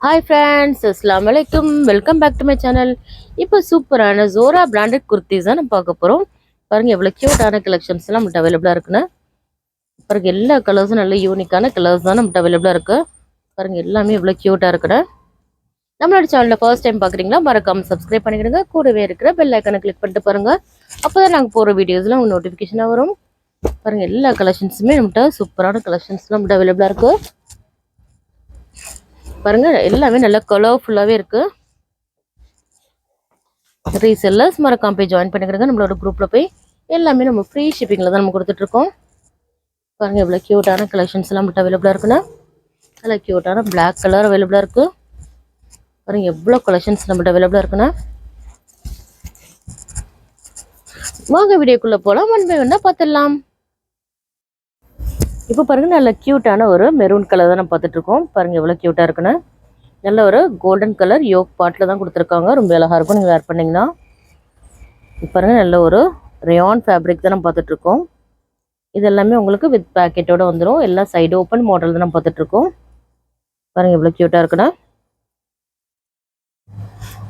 Hi friends, Assalamu alaikum. Welcome back to my channel. இப்போ சூப்பரான ஜோரா branded kurtis தான் நம்ம பார்க்க போறோம். பாருங்க எவ்வளவு கியூட்டான கலெக்ஷன்ஸ் எல்லாம் நம்மகிட்ட அவைலபிளா இருக்குன்னு. பாருங்க எல்லா கலர்ஸும் நல்ல யூனிக்கான கலர்ஸ் தான் நம்மகிட்ட அவைலபிளா இருக்கு. பாருங்க எல்லாமே எவ்வளவு கியூட்டா இருக்குன்னு. நம்மளோட சேனலை ஃபர்ஸ்ட் டைம் பாக்குறீங்களா மறக்காம சப்ஸ்கிரைப் பண்ணிடுங்க. கூடவே இருக்கிற பெல் ஐக்கானை கிளிக் பண்ணிட்டு பாருங்க. அப்பதான் நாங்க போற வீடியோஸ்ல உங்களுக்கு நோட்டிபிகேஷனா வரும். பாருங்க எல்லா கலெக்ஷன்ஸுமே நம்மகிட்ட சூப்பரான கலெக்ஷன்ஸ் நம்மகிட்ட அவைலபிளா இருக்கு. பாருங்க எல்லாமே நல்ல கலர்ஃபுல்லாவே இருக்கு. ரீசெல்லர்ஸ் மறக்காம போய் ஜாயின் பண்ணிக்கிறங்க. நம்மளோட குரூப்ல போய் எல்லாமே நம்ம ஃப்ரீ ஷிப்பிங்ல தான் நம்ம கொடுத்துட்டு இருக்கோம். பாருங்க எவ்வளவு கியூட்டான கலெக்ஷன்ஸ் எல்லாம் மட்டும் அவைலபிளா இருக்குன்னா நல்ல கியூட்டான பிளாக் கலர் அவைலபிளா இருக்கு. பாருங்க எவ்வளவு கலெக்ஷன்ஸ் நம்மகிட்ட அவைலபிளா இருக்குன்னா வாங்க வீடியோக்குள்ள போலாம். ஒன் பை ஒன்னா பார்த்துடலாம். இப்போ பாருங்க நல்ல கியூட்டான ஒரு மெரூன் கலர் தான் நம்ம பார்த்துட்டு இருக்கோம். பாருங்க எவ்வளவு கியூட்டா இருக்குன்னு. நல்ல ஒரு கோல்டன் கலர் யோக் பாட்டில் தான் கொடுத்துருக்காங்க. ரொம்ப அழகாக இருக்கும் நீங்கள் வேர் பண்ணிங்கன்னா. பாருங்கள் நல்ல ஒரு ரேயான் ஃபேப்ரிக் தான் நம்ம பார்த்துட்ருக்கோம். இது எல்லாமே உங்களுக்கு வித் பேக்கெட்டோடு வந்துடும். எல்லாம் சைடு ஓப்பன் மாடல் தான் நம்ம பார்த்துட்ருக்கோம். பாருங்கள் எவ்வளோ க்யூட்டாக இருக்குண்ணா.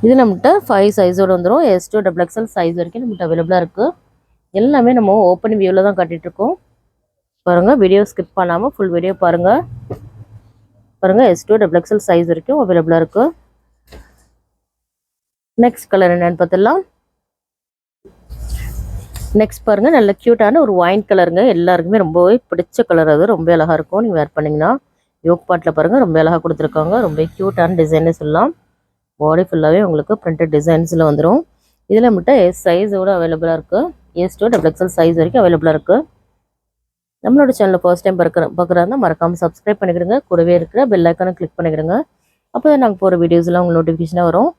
இது நம்மகிட்ட 5 சைஸோடு வந்துடும். S2 XXL சைஸ் வரைக்கும் நம்மகிட்ட அவைலபிளாக இருக்குது. எல்லாமே நம்ம ஓப்பன் வியூவில் தான் காட்டிகிட்ருக்கோம். பாருங்கள் வீடியோ ஸ்கிப் பண்ணாமல் ஃபுல் வீடியோ பாருங்கள். பாருங்க S2 XXL சைஸ் வரைக்கும் அவைலபிளா இருக்கு. நெக்ஸ்ட் கலர் என்னன்னு பார்த்தலாம். நெக்ஸ்ட் பாருங்க நல்ல கியூட்டான ஒரு ஒயின் கலருங்க. எல்லாருக்குமே ரொம்பவே பிடிச்ச கலர். அது ரொம்ப அழகா இருக்கும் நீங்க வேர் பண்ணீங்கன்னா. யோக் பாட்டில் பாருங்க ரொம்ப அழகா கொடுத்துருக்காங்க. ரொம்ப கியூட்டான டிசைன்னு சொல்லலாம். பாடி ஃபுல்லாவே உங்களுக்கு பிரிண்டட் டிசைன்ஸ்ல வந்துடும். இதுல மட்டும் S சைஸோட அவைலபிளா இருக்கு. S2 XXL சைஸ் வரைக்கும் அவைலபிளா இருக்கு. நம்மளோட சேனலை ஃபர்ஸ்ட் டைம் பார்க்குறாங்க மறக்காமல் சப்ஸ்கிரைப் பண்ணிக்கிடுங்க. கூடவே இருக்கிற பெல் ஐக்கானை கிளிக் பண்ணிக்கிடுங்க. அப்போ தான் நாங்கள் போகிற வீடியோஸ்லாம் உங்களுக்கு நோட்டிஃபிகேஷனாக வரும்.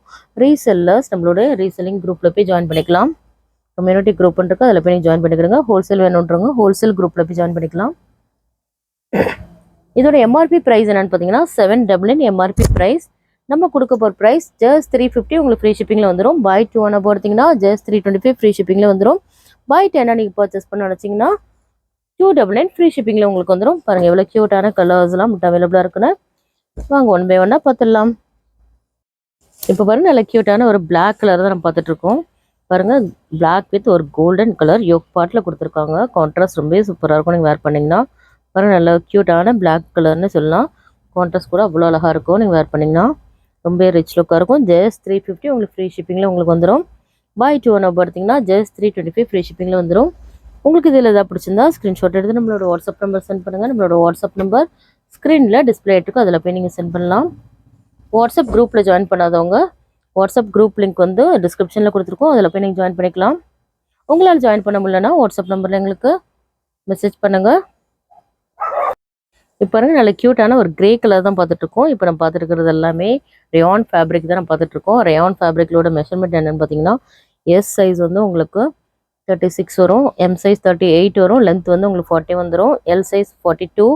ரீசெல்லர்ஸ் நம்மளோட ரீசெல்லிங் குரூப்பில் போய் ஜாயின் பண்ணிக்கலாம். கம்யூனிட்டி குரூப் இருக்குது, அதில் போய் நீங்கள் ஜாயின் பண்ணிக்கிடுங்க. ஹோல்சேல் வேணுன்றவங்க ஹோல்சேல் குரூப்பில் போய் ஜாயின் பண்ணிக்கலாம். இதோட எம்ஆர்பி ப்ரைஸ் என்னென்னு பார்த்தீங்கன்னா 799 எம்ஆர்பி ப்ரைஸ். நம்ம கொடுக்க போகிற ப்ரைஸ் ஜஸ்ட் 350 உங்களுக்கு ஃப்ரீ ஷிப்பிங்கில் வந்துடும். பை 2 ஒன்று போகிறீங்கன்னா ஜஸ்ட் 325 ஃப்ரீ ஷிப்பிங்கில் வந்துடும். பை 10 நீங்கள் பர்ச்சேஸ் பண்ண நினச்சிங்கன்னா 299 ஃப்ரீ ஷிப்பிங்கில் உங்களுக்கு வந்துடும். பாருங்கள் எவ்வளோ க்யூட்டான கலர்ஸ்லாம் மட்டும் அவைலபிளாக இருக்குன்னு. வாங்க ஒன் பை ஒன்னாக பார்த்துடலாம். இப்போ பாருங்கள் நல்ல க்யூட்டான ஒரு பிளாக் கலர் தான் நம்ம பார்த்துட்ருக்கோம். பாருங்கள் பிளாக் வித் ஒரு கோல்டன் கலர் யோக் பாட்டில் கொடுத்துருக்காங்க. கான்ட்ராஸ்ட் ரொம்ப சூப்பராக இருக்கும் நீங்கள் வேர் பண்ணிங்கன்னா. பாருங்கள் நல்ல க்யூட்டான பிளாக் கலர்னு சொல்லலாம். கான்ட்ராஸ்ட் கூட அவ்வளோ அழகாக இருக்கும் நீங்கள் வேர் பண்ணிங்கன்னா. ரொம்ப ரிச் லுக்காக இருக்கும். ஜஸ்ட் 350 உங்களுக்கு ஃப்ரீ ஷிப்பிங்கில் உங்களுக்கு வந்துடும். பை 2 ஒன்று பார்த்தீங்கன்னா ஜஸ்ட் 325 ஃப்ரீ ஷிப்பிங்கில் வந்துடும். உங்களுக்கு இதில் எதாவது பிடிச்சிருந்தா ஸ்க்ரீன்ஷாட் எடுத்து நம்மளோட வாட்ஸ்அப் நம்பர் சென்ட் பண்ணுங்கள். நம்மளோட வாட்ஸ்அப் நம்பர் ஸ்க்ரீனில் டிஸ்பிளே ஆகிட்டு அதில் போய் நீங்கள் சென்ட் பண்ணலாம். வாட்ஸ்அப் குரூப்பில் ஜாயின் பண்ணாதவங்க வாட்ஸ்அப் குரூப் லிங்க் வந்து டிஸ்கிரிப்ஷனில் கொடுத்துருக்கோம். அதில் போய் நீங்கள் ஜாயின் பண்ணிக்கலாம். உங்களால் ஜாயின் பண்ண முடியலன்னா வாட்ஸ்அப் நம்பரில் எங்களுக்கு மெசேஜ் பண்ணுங்கள். இப்போ பாருங்கள் நல்ல க்யூட்டான ஒரு கிரே கலர் தான் பார்த்துட்ருக்கோம். இப்போ நம்ம பார்த்துருக்கிறது எல்லாமே ரேயான் ஃபேப்ரிக் தான் நம்ம பார்த்துட்ருக்கோம். ரேயான் ஃபேப்ரிக்லோட மெஷர்மெண்ட் என்னென்னு பார்த்தீங்கன்னா S சைஸ் வந்து உங்களுக்கு 36 வரும். M சைஸ் 38 வரும். லென்த் வந்து உங்களுக்கு 40 வந்துடும். L சைஸ் 42,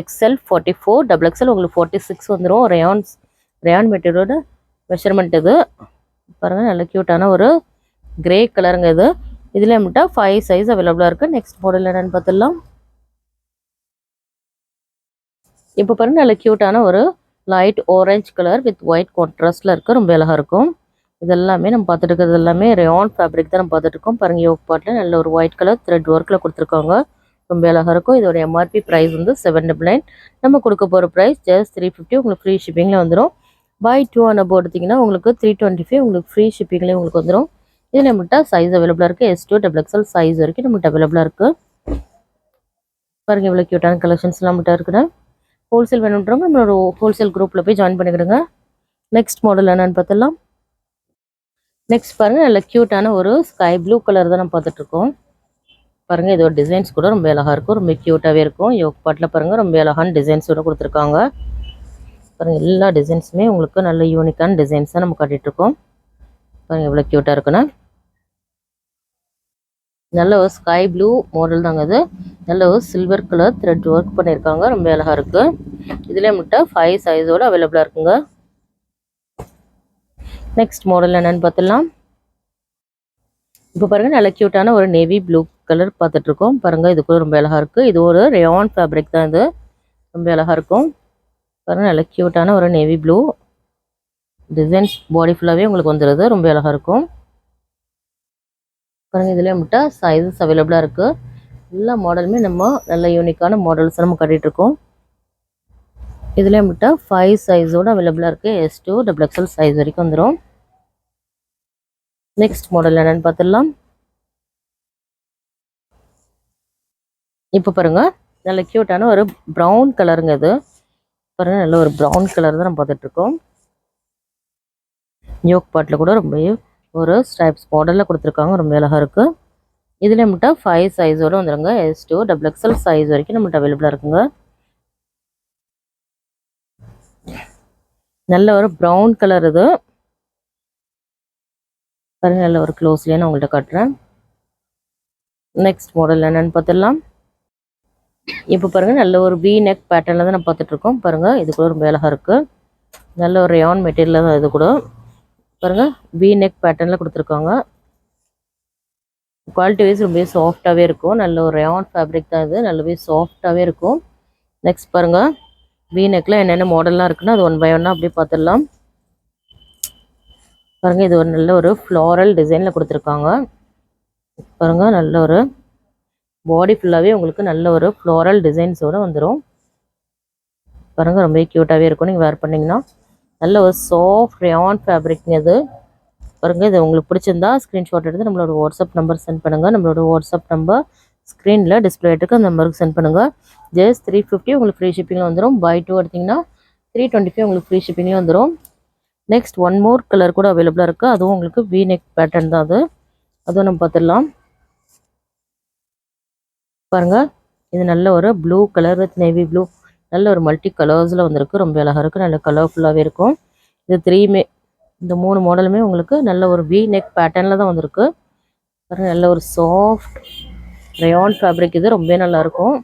XL 44, XXL உங்களுக்கு 46 வந்துடும். ரேயான் மெட்டீரியலோட மெஷர்மெண்ட் இது. பாருங்கள் நல்ல க்யூட்டான ஒரு கிரே கலருங்க இது. இதில் மட்டும் 5 சைஸ் அவைலபிளாக இருக்குது. நெக்ஸ்ட் மாடல் என்னென்னு பார்த்துடலாம். இப்போ பாருங்கள் நல்ல க்யூட்டான ஒரு light orange colour with white கான்ட்ராஸ்டில் இருக்குது. ரொம்ப அழகாக இருக்கும். இதெல்லாமே நம்ம பார்த்துட்டு இருக்கிறது எல்லாமே ரேயான் ஃபேப்ரிக் தான் நம்ம பார்த்துட்டு இருக்கோம். பாருங்கள் யோக் பாட்டில் நல்ல ஒரு ஒயிட் கலர் த்ரெட் ஒர்க்கில் கொடுத்துருக்காங்க. ரொம்ப அழகாக இருக்கும். இதோட எம்ஆர்பி ப்ரைஸ் வந்து 799. நம்ம கொடுக்க போகிற ப்ரைஸ் ஜஸ்ட் 350 உங்களுக்கு ஃப்ரீ ஷிப்பிங்கில் வந்துடும். பை 2 ஒன்று போடுத்திங்கன்னா உங்களுக்கு 325 உங்களுக்கு ஃப்ரீ ஷிப்பிங்லேயே உங்களுக்கு வந்துடும். இதில் நம்மகிட்ட சைஸ் அவைலபிளாக இருக்குது. S2 XXL சைஸ் வரைக்கும் நம்மகிட்ட அவைலபிளாக இருக்குது. பாருங்கள் இவ்வளோ க்யூட்டான கலெக்ஷன்ஸ்லாம் நம்மகிட்ட இருக்குன்னு. ஹோல்சேல் வேணுன்றவங்க நம்மளோட ஹோல்சேல் குரூப்பில் போய் ஜாயின் பண்ணிக்கிடுங்க. நெக்ஸ்ட் மாடல் என்னென்னு பார்த்துடலாம். நெக்ஸ்ட் பாருங்கள் நல்ல க்யூட்டான ஒரு ஸ்கை ப்ளூ கலர் தான் நம்ம பார்த்துட்ருக்கோம். பாருங்கள் இதோட டிசைன்ஸ் கூட ரொம்ப அழகாக இருக்கும். ரொம்ப க்யூட்டாகவே இருக்கும். யோக் பாட்டில் பாருங்கள் ரொம்ப அழகான டிசைன்ஸோடு கொடுத்துருக்காங்க. பாருங்கள் எல்லா டிசைன்ஸுமே உங்களுக்கு நல்ல யூனிக்கான டிசைன்ஸ் தான் நம்ம காட்டிகிட்ருக்கோம். பாருங்கள் எவ்வளோ க்யூட்டாக இருக்குன்னு. நல்ல ஒரு ஸ்கை ப்ளூ மாடல் தாங்க அது. நல்ல ஒரு சில்வர் கலர் த்ரெட் ஒர்க் பண்ணியிருக்காங்க. ரொம்ப அழகாக இருக்குது. இதில் மட்டும் 5 சைஸோடு அவைலபிளாக இருக்குங்க. நெக்ஸ்ட் மாடல் என்னென்னு பார்த்துடலாம். இப்போ பாருங்கள் நல்ல க்யூட்டான ஒரு நேவி ப்ளூ கலர் பார்த்துட்ருக்கோம். பாருங்கள் இது கூட ரொம்ப அழகாக இருக்குது. இது ஒரு ரேயான் ஃபேப்ரிக் தான். இது ரொம்ப அழகாக இருக்கும். பாருங்கள் நல்ல க்யூட்டான ஒரு நேவி ப்ளூ டிசைன்ஸ் பாடி ஃபுல்லாகவே உங்களுக்கு வந்துடுது. ரொம்ப அழகாக இருக்கும் பாருங்கள். இதுலேயே மட்டும் சைஸஸ் அவைலபிளாக இருக்குது. எல்லா மாடலுமே நம்ம நல்ல யூனிக்கான மாடல்ஸ் நம்ம கட்டிகிட்ருக்கோம். இதுலேயே மட்டும் 5 சைஸோடு அவைலபிளாக இருக்குது. S2 XXL சைஸ் வரைக்கும் வந்துடும். நெக்ஸ்ட் மாடல் என்னென்னு பார்த்துடலாம். இப்போ பாருங்கள், நல்ல க்யூட்டான ஒரு ப்ரௌன் கலருங்க. இது பாருங்கள், நல்ல ஒரு ப்ரௌன் கலர் தான் நம்ம பார்த்துட்ருக்கோம். யோக் பாட்டில் கூட ரொம்ப ஒரு ஸ்ட்ரைப்ஸ் மாடலில் கொடுத்துருக்காங்க. ரொம்ப அழகாக இருக்குது. இதில் நம்மகிட்ட 5 சைஸோடு வந்துடுங்க. S2 XXL சைஸ் வரைக்கும் நம்மகிட்ட அவைலபிளாக இருக்குங்க. நல்ல ஒரு ப்ரௌன் கலர் இது பாருங்கள். நல்ல ஒரு க்ளோஸ்லேயே நான் உங்கள்கிட்ட காட்டுறேன். நெக்ஸ்ட் மாடல் என்னென்னு பார்த்துடலாம். இப்போ பாருங்கள், நல்ல ஒரு V நெக் பேட்டர்னில் தான் நம்ம பார்த்துட்ருக்கோம். பாருங்கள், இது கூட ரொம்ப அழகாக இருக்குது. நல்ல ஒரு ரயான் மெட்டீரியலில் தான் இது கூட பாருங்கள் V நெக் பேட்டர்னில் கொடுத்துருக்காங்க. குவாலிட்டி வைஸ் ரொம்ப சாஃப்டாகவே இருக்கும். நல்ல ஒரு ரயான் ஃபேப்ரிக் தான் இது. நல்லாவே சாஃப்டாகவே இருக்கும். நெக்ஸ்ட் பாருங்கள், V நெக்கில் என்னென்ன மாடல்லாம் இருக்குன்னா அது 1 by 1 அப்படியே பார்த்துடலாம். பாருங்கள், இது ஒரு நல்ல ஒரு ஃப்ளாரல் டிசைனில் கொடுத்துருக்காங்க. பாருங்கள், நல்ல ஒரு பாடி ஃபுல்லாகவே உங்களுக்கு நல்ல ஒரு ஃப்ளாரல் டிசைன்ஸோடு வந்துடும். பாருங்கள், ரொம்ப க்யூட்டாகவே இருக்கும். நீங்கள் வேர் பண்ணிங்கன்னா நல்ல ஒரு சாஃப்ட் ரயான் ஃபேப்ரிக்ங்க இது. பாருங்கள், இது உங்களுக்கு பிடிச்சிருந்தா ஸ்க்ரீன்ஷாட் எடுத்து நம்மளோட வாட்ஸ்அப் நம்பர் சென்ட் பண்ணுங்கள். நம்மளோட வாட்ஸ்அப் நம்பர் ஸ்க்ரீனில் டிஸ்பிளே ஆகிட்டு அந்த நம்பருக்கு சென்ட் பண்ணுங்கள். ஜஸ்ட் 350 உங்களுக்கு ஃப்ரீ ஷிப்பிங்கில் வந்துடும். பை 2 எடுத்திங்கன்னா 325 உங்களுக்கு ஃப்ரீ ஷிப்பிங்லேயும் வந்துடும். நெக்ஸ்ட் 1 more கலர் கூட அவைலபிளாக இருக்குது. அதுவும் உங்களுக்கு V நெக் பேட்டர்ன் தான். அதுவும் நம்ம பார்த்துடலாம். பாருங்கள், இது நல்ல ஒரு blue colour with navy blue, நல்ல ஒரு மல்டி கலர்ஸில் வந்துருக்கு. ரொம்ப அழகாக இருக்குது. நல்ல கலர்ஃபுல்லாகவே இருக்கும். இது 3 இந்த 3 மாடலுமே உங்களுக்கு நல்ல ஒரு V நெக் பேட்டர்னில் தான் வந்திருக்கு. பாருங்கள், நல்ல ஒரு சாஃப்ட் ரயான் ஃபேப்ரிக். இது ரொம்ப நல்லாயிருக்கும்.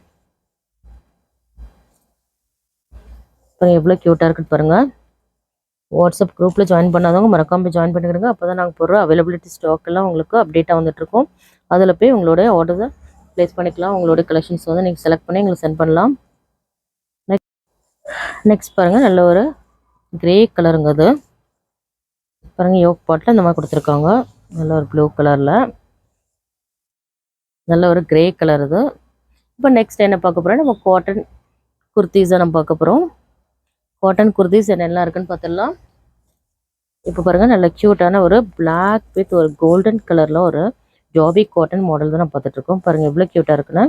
பாருங்கள், எவ்வளோ க்யூட்டாக இருக்குன்னு பாருங்கள். வாட்ஸ்அப் குரூப்பில் ஜாயின் பண்ணாதவங்க மறக்காமல் ஜாயின் பண்ணிக்கிறங்க. அப்போ தான் நாங்கள் போடுற அவைலபிலிட்டி ஸ்டாக் எல்லாம் உங்களுக்கு அப்டேட்டாக வந்துட்டுருக்கோம். அதில் போய் உங்களோட ஆர்டரை ப்ளேஸ் பண்ணிக்கலாம். உங்களோட கலெக்ஷன்ஸ் வந்து நீங்கள் செலக்ட் பண்ணி எங்களுக்கு சென்ட் பண்ணலாம். நெக்ஸ்ட் பாருங்கள், நல்ல ஒரு கிரே கலருங்க. அது பாருங்கள், யோக் பாட்டில் இந்த மாதிரி கொடுத்துருக்காங்க. நல்ல ஒரு ப்ளூ கலரில் நல்ல ஒரு கிரே கலர் இது. இப்போ நெக்ஸ்ட் என்ன பார்க்க போகிறோம், நம்ம காட்டன் குர்த்திஸை நம்ம பார்க்க போகிறோம். காட்டன் குர்த்திஸ் என்னெல்லாம் இருக்குன்னு பார்த்துடலாம். இப்போ பாருங்கள், நல்ல க்யூட்டான ஒரு பிளாக் வித் ஒரு கோல்டன் கலரில் ஒரு ஜாபி காட்டன் மாடல் தான் நம்ம பார்த்துட்ருக்கோம். பாருங்கள், எவ்வளோ க்யூட்டாக இருக்குன்னு.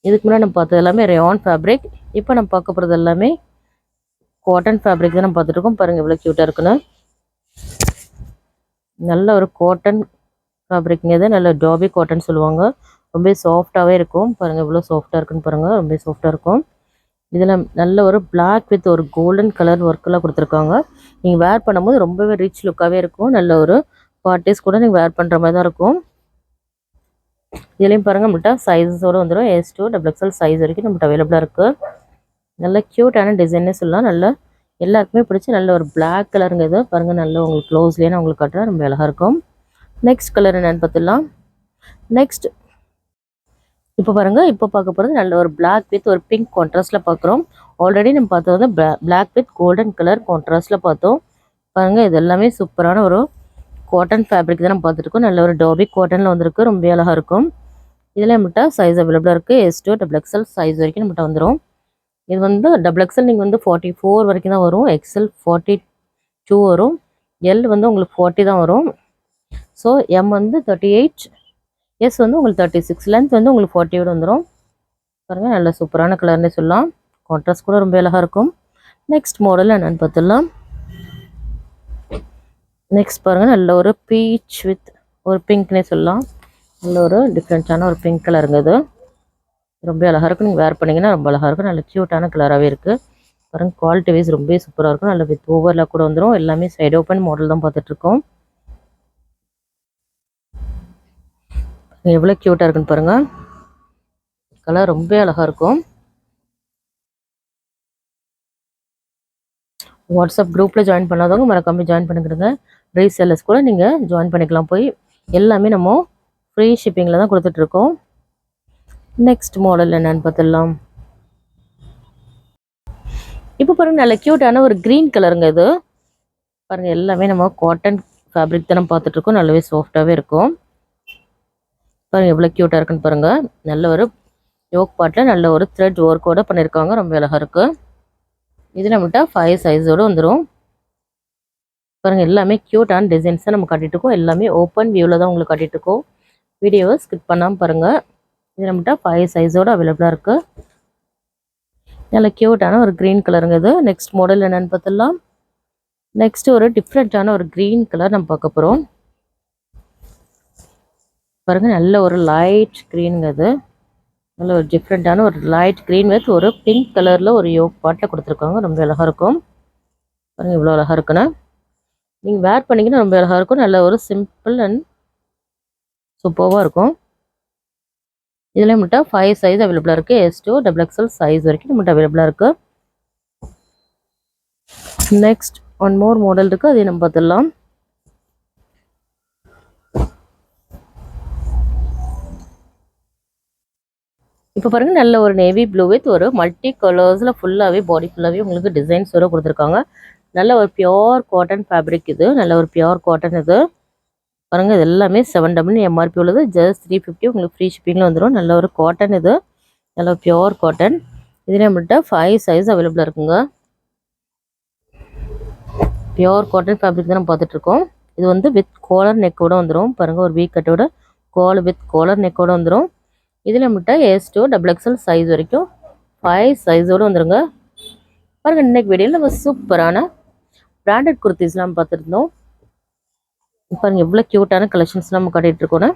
இதுக்கு முன்னாடி நம்ம பார்த்தது எல்லாமே ரயான் ஃபேப்ரிக். இப்போ நம்ம பார்க்க போகிறது எல்லாமே காட்டன் ஃபேப்ரிக் தான் நம்ம பார்த்துட்ருக்கோம். பாருங்கள், எவ்வளோ க்யூட்டாக இருக்குன்னு. நல்ல ஒரு காட்டன் ஃபேப்ரிக்ங்க. இது நல்ல ஜாபி காட்டன் சொல்லுவாங்க. ரொம்ப சாஃப்டாகவே இருக்கும். பாருங்கள், எவ்வளோ சாஃப்டாக இருக்குன்னு பாருங்கள். ரொம்ப சாஃப்டாக இருக்கும். இதில் நல்ல ஒரு பிளாக் வித் ஒரு கோல்டன் கலர் ஒர்க்கெல்லாம் கொடுத்துருக்காங்க. நீங்கள் வேர் பண்ணும்போது ரொம்பவே ரிச் லுக்காகவே இருக்கும். நல்ல ஒரு பார்ட்டிஸ் கூட நீங்கள் வேர் பண்ணுற மாதிரி தான் இருக்கும். இதுலேயும் பாருங்கள், நம்மகிட்ட சைஸஸோடு வந்துடும். S2 XXL சைஸ் வரைக்கும் நம்மகிட்ட அவைலபிளாக இருக்குது. நல்ல க்யூட்டான டிசைன்னே சொல்லலாம். நல்ல எல்லாருக்குமே பிடிச்சி நல்ல ஒரு பிளாக் கலருங்க. இது பாருங்கள், நல்ல உங்களுக்கு க்ளோஸ்லேயே நான் உங்களுக்கு காட்டுறேன். ரொம்ப அழகாக இருக்கும். நெக்ஸ்ட் கலர் என்னென்னு பார்த்துடலாம். நெக்ஸ்ட் இப்போ பாருங்கள், இப்போ பார்க்க போகிறது நல்ல ஒரு பிளாக் வித் ஒரு பிங்க் கான்ட்ராஸ்ட்டில் பார்க்குறோம். ஆல்ரெடி நம்ம பார்த்தது வந்து பிளாக் வித் கோல்டன் கலர் கான்ட்ராஸ்ட்டில் பார்த்தோம். பாருங்கள், இது எல்லாமே சூப்பரான ஒரு காட்டன் ஃபேப்ரிக் தான் நம்ம பார்த்துருக்கோம். நல்ல ஒரு டாபி காட்டனில் வந்திருக்கு. ரொம்ப அழகாக இருக்கும். இதில் நம்மகிட்ட சைஸ் அவைலபிளாக இருக்குது. S2 XXL சைஸ் வரைக்கும் நம்மகிட்ட வந்துடும். இது வந்து XXL நீங்கள் வந்து 44 வரைக்கும் தான் வரும். XL 42 வரும். L வந்து உங்களுக்கு 40 தான் வரும். ஸோ M வந்து 38, S வந்து உங்களுக்கு 36, லென்த் வந்து உங்களுக்கு 40 வந்துடும். பாருங்கள், நல்ல சூப்பரான கலர்னே சொல்லலாம். கான்ட்ராஸ்ட் கூட ரொம்ப அழகாக இருக்கும். நெக்ஸ்ட் மாடல் என்னென்னு பார்த்துடலாம். நெக்ஸ்ட் பாருங்கள், நல்ல ஒரு பீச் வித் ஒரு பிங்க்னே சொல்லலாம். நல்ல ஒரு டிஃப்ரெண்ட்டான ஒரு பிங்க் கலருங்க. இது ரொம்ப அழகாக இருக்கும். நீங்கள் வேர் பண்ணிங்கன்னா ரொம்ப அழகாக இருக்கும். நல்ல க்யூட்டான கலராகவே இருக்குது. பாருங்கள், குவாலிட்டி வைஸ் ரொம்ப சூப்பராக இருக்கும். நல்ல வித் ஓவரில் கூட வந்துடும். எல்லாமே சைடு ஓப்பன் மாடல் தான் பார்த்துட்ருக்கோம். எவ்வளோ க்யூட்டாக இருக்குன்னு பாருங்கள். கலர் ரொம்ப அழகாக இருக்கும். வாட்ஸ்அப் குரூப்பில் ஜாயின் பண்ணாதவங்க மறக்காமல் ஜாயின் பண்ணிக்கிறங்க. ரீசெல்லர்ஸ் கூட நீங்கள் ஜாயின் பண்ணிக்கலாம். போய் எல்லாமே நம்ம ஃப்ரீ ஷிப்பிங்கில் தான் கொடுத்துட்ருக்கோம். நெக்ஸ்ட் மாடல் என்னென்னு பார்த்துடலாம். இப்போ பாருங்கள், நல்ல க்யூட்டான ஒரு க்ரீன் கலருங்க. இது பாருங்கள் எல்லாமே நம்ம காட்டன் ஃபேப்ரிக் தானே பார்த்துட்ருக்கோம். நல்லாவே சாஃப்டாகவே இருக்கும். பாருங்கள் எவ்வளோ க்யூட்டாக இருக்குன்னு பாருங்கள். நல்ல ஒரு யோக் பார்ட்டில் நல்ல ஒரு த்ரெட் ஒர்க்கோட பண்ணியிருக்காங்க. ரொம்ப அழகாக இருக்குது. இது நம்மகிட்ட 5 சைஸோடு வந்துடும். பாருங்கள் எல்லாமே க்யூட்டான டிசைன்ஸ் தான் நம்ம காட்டிகிட்ருக்கோம். எல்லாமே ஓப்பன் வியூவில் தான் உங்களுக்கு காட்டிகிட்ருக்கோம். வீடியோவை ஸ்கிப் பண்ணாமல் பாருங்கள். இது நம்மகிட்ட 5 சைஸோடு அவைலபிளாக இருக்குது. நல்ல க்யூட்டான ஒரு க்ரீன் கலருங்க இது. நெக்ஸ்ட் மாடல் என்னென்னு பார்த்துடலாம். நெக்ஸ்ட் ஒரு டிஃப்ரெண்ட்டான ஒரு க்ரீன் கலர் நம்ம பார்க்க போகிறோம். பாருங்கள் நல்ல ஒரு லைட் க்ரீனுங்க இது. நல்ல ஒரு டிஃப்ரெண்ட்டான ஒரு லைட் க்ரீன் வித் ஒரு பிங்க் கலரில் ஒரு யோக் பாட்டில் கொடுத்துருக்காங்க. ரொம்ப அழகாக இருக்கும். பாருங்கள் இவ்வளோ அழகாக இருக்குன்னு. நீங்கள் வேர் பண்ணிங்கன்னா ரொம்ப அழகாக இருக்கும். நல்ல ஒரு சிம்பிள் அண்ட் சூப்பராக இருக்கும். இதில் நம்மகிட்ட 5 சைஸ் அவைலபிளாக இருக்குது. S2 XXL சைஸ் வரைக்கும் நம்மகிட்ட அவைலபிளாக இருக்குது. நெக்ஸ்ட் ஒன் மோர் மாடல் இருக்குது. அதை நம்ம பார்த்துடலாம். இப்போ பாருங்கள் நல்ல ஒரு நேவி ப்ளூ வித் ஒரு மல்டி கலர்ஸில் ஃபுல்லாகவே பாடி ஃபுல்லாகவே உங்களுக்கு டிசைன்ஸ் வர கொடுத்துருக்காங்க. நல்ல ஒரு பியோர் காட்டன் ஃபேப்ரிக் இது. நல்ல ஒரு பியோர் காட்டன் இது. பாருங்கள் இது எல்லாமே 700 MRP உள்ளது. ஜஸ்ட் 350 உங்களுக்கு ஃப்ரீ ஷிப்பிங்கில் வந்துடும். நல்ல ஒரு காட்டன் இது. நல்ல பியோர் காட்டன். இதில் நம்மகிட்ட 5 சைஸ் அவைலபிளாக இருக்குங்க. பியோர் காட்டன் ஃபேப்ரிக் தான் நம்ம பார்த்துட்ருக்கோம். இது வந்து வித் காலர் நெக்கோடு வந்துடும். பாருங்கள் ஒரு வீக் கட்டோட வித் காலர் நெக்கோடு வந்துடும். இதில் நம்மகிட்ட S2 XXL சைஸ் வரைக்கும் 5 சைஸோடு வந்துடுங்க. பாருங்கள் இன்னைக்கு வீடியோவில் நம்ம சூப்பரான பிராண்டட் குர்த்திஸ்லாம் பார்த்துருந்தோம். பாருங்கள் எவ்வளோ க்யூட்டான கலெக்ஷன்ஸ் நம்ம காட்டிகிட்ருக்கோன்னு.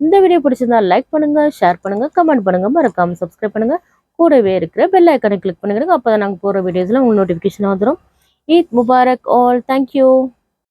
இந்த வீடியோ பிடிச்சிருந்தா லைக் பண்ணுங்கள், ஷேர் பண்ணுங்கள், கமெண்ட் பண்ணுங்கள், மறக்காமல் சப்ஸ்கிரைப் பண்ணுங்கள். கூடவே இருக்கிற பெல் ஐக்கனை கிளிக் பண்ணிக்கிறங்க. அப்போ தான் நாங்கள் போகிற வீடியோஸில் உங்களுக்கு நோட்டிஃபிகேஷன் வந்துடும். Eid Mubarak all. தேங்க்யூ.